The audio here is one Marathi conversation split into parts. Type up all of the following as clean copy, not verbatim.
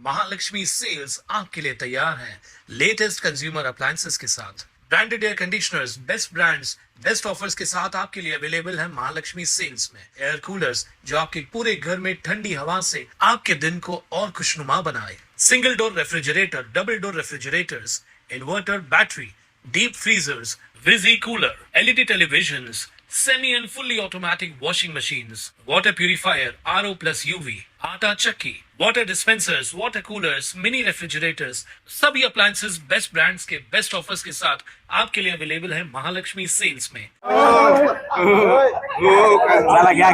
महालक्ष्मी सेल्स आपके लिए तैयार है लेटेस्ट कंज्यूमर अप्लायंसेस के साथ। Branded air conditioners, best brands, best offers के साथ आपके लिए अवेलेबल है महालक्ष्मी सेल्स में। एयर कूलर्स जो आपके पूरे घर में ठंडी हवा से आपके दिन को और खुशनुमा बनाए। Single door refrigerator, double door refrigerators, inverter battery, deep freezers, visi cooler, LED televisions, semi and fully automatic washing machines, water purifier, RO plus UV, आटा चक्की, water dispensers, water coolers, mini refrigerators, सभी appliances बेस्ट ब्रांड्स के बेस्ट ऑफर्स के साथ आपके लिए अवेलेबल है महालक्ष्मी सेल्स में। चला घ्या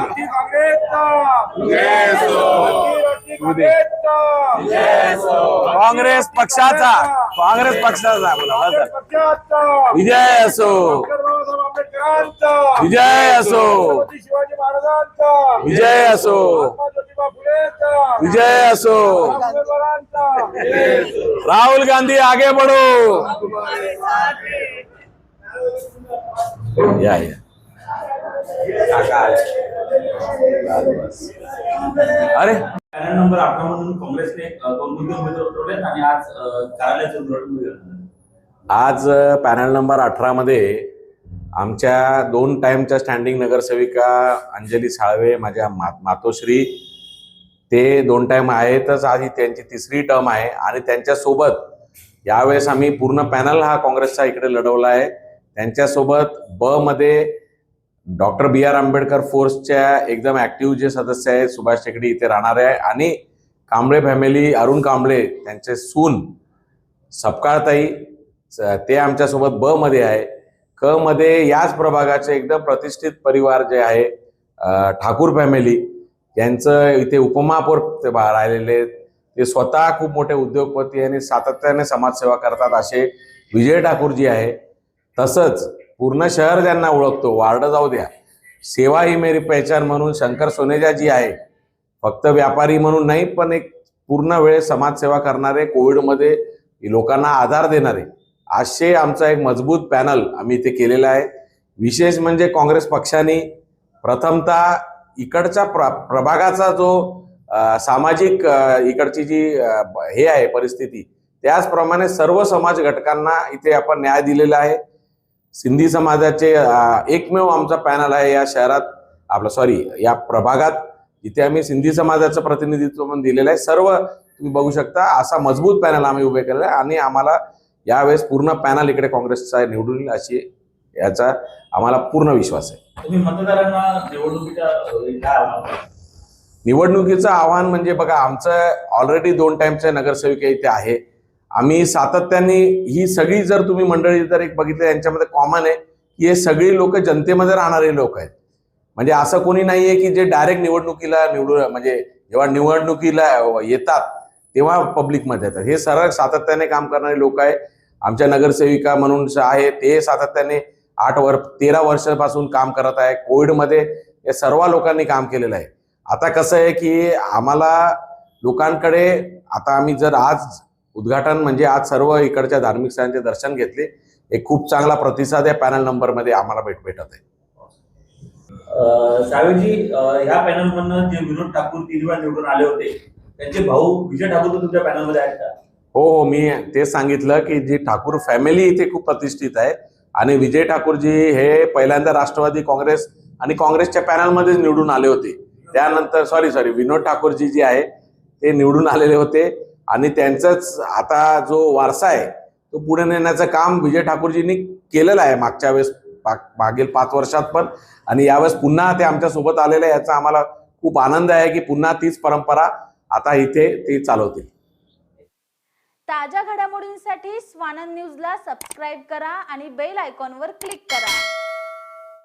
काँग्रेस पक्षाचा विजय असो, विजय असो, विजय असो, विजय असो। राहुल गांधी आगे बढ़ो। या अरे पॅनल नंबर 18 म्हणून काँग्रेसने 2 उमेदवार उतरवलेत आणि आज कार्यालयाचं उद्घाटन झालं। आज पॅनल नंबर 18 मध्ये आमच्या 2 टाइमच्या स्टँडिंग नगरसेविका अंजली साळवे, माझ्या मातोश्री, ते 2 टाइम आहेतच। आज ही त्यांची 3री टर्म आहे आणि त्यांच्यासोबत यावेळेस आम्ही पूर्ण पॅनल हा काँग्रेसचा इकडे लढवला आहे। त्यांच्यासोबत ब मध्ये डॉक्टर बी आर आंबेडकर फोर्सच्या एकदम ऍक्टिव्ह जे सदस्य आहेत सुभाष टेकडी इथे राहणार आहे आणि कांबळे फॅमिली, अरुण कांबळे त्यांचे सून सपकाळताई ते आमच्यासोबत ब मध्ये आहे। क मध्ये याच प्रभागाचे एकदम प्रतिष्ठित परिवार जे आहे ठाकूर फॅमिली, यांचं इथे उपमहापौर ते राहिलेले, ते स्वतः खूप मोठे उद्योगपती आणि सातत्याने समाजसेवा करतात असे विजय ठाकूरजी आहे। तसंच पूर्ण शहर त्यांना ओळखतो, वार्ड जाऊ द्या, सेवा ही मेरी पहचान म्हणून शंकर सोनेजाजी आहे। फक्त व्यापारी म्हणून नाही पण एक पूर्ण वेळ समाजसेवा करणारे, कोविडमध्ये लोकांना आधार देणारे असे आमचा एक मजबूत पॅनल आम्ही इथे केलेला आहे। विशेष म्हणजे काँग्रेस पक्षाने प्रथमतः इकडच्या प्रभागाचा जो सामाजिक इकडची जी हे आहे परिस्थिती, त्याचप्रमाणे सर्व समाज घटकांना इथे आपण न्याय दिलेला आहे। सिंधी समाजाचे एकमेव आमचा पॅनल आहे या शहरात, या प्रभागात, इथे आम्ही सिंधी समाजाचं प्रतिनिधित्व पण दिलेलं आहे। सर्व तुम्ही बघू शकता असा मजबूत पॅनल आम्ही उभे केलेला आहे आणि आम्हाला यावेळेस पूर्ण पॅनल इकडे काँग्रेसचा निवडून येईल अशी याचा आम्हाला पूर्ण विश्वास आहे। तुम्ही मतदारांना निवडणुकीचं आव्हान म्हणजे बघा, आमचं ऑलरेडी 2 टाइमच्या नगरसेविका इथे आहे। आम्ही सातत्याने ही सगळी जर तुम्ही मंडळी जर एक बघितलं यांच्यामध्ये कॉमन आहे की हे सगळी लोक जनतेमध्ये राहणारे लोक आहेत। म्हणजे असं कोणी नाहीये की जे डायरेक्ट निवडणुकीला म्हणजे जेव्हा निवडणुकीला येतात तेव्हा पब्लिकमध्ये येतात। हे सरळ सातत्याने काम करणारे लोक आहे। आमच्या नगरसेविका म्हणून आहे ते सातत्याने 13 वर्षापासून काम करत आहे। कोविडमध्ये या सर्व लोकांनी काम केलेलं आहे। आता कसं आहे की आम्हाला लोकांकडे आता आम्ही जर आज उद्घाटन म्हणजे आज सर्व इकडच्या धार्मिक स्थळांचे दर्शन घेतले, एक खूप चांगला प्रतिसाद या पॅनल नंबर मध्ये आम्हाला भेटत आहे। सावेजी, ह्या पॅनल मधून जे विनोद ठाकूर 3 वेळा निवडून आले होते, त्यांचे भाऊ विजय ठाकूर तुमच्या पॅनल मध्ये आहेत का? हो, मी तेच सांगितलं की जी ठाकूर फॅमिली इथे खूप प्रतिष्ठित आहे आणि विजय ठाकूरजी हे पहिल्यांदा राष्ट्रवादी काँग्रेस आणि काँग्रेसच्या पॅनल मध्ये निवडून आले होते। त्यानंतर विनोद ठाकूरजी जे आहे ते निवडून आलेले होते आणि त्यांचाच आता जो वारसा आहे तो पुढे नेण्याचं काम विजय ठाकूरजींनी केलेलं आहे मागच्या वेळेस, मागील 5 वर्षात पण, आणि यावेळेस पुन्हा ते आमच्या सोबत आलेले, याचा आम्हाला खूप आनंद आहे की पुन्हा तीच परंपरा आता इथे ते चालवतील। ताज्या घडामोडींसाठी स्वानंद न्यूजला सबस्क्राईब करा आणि बेल आयकॉनवर क्लिक करा।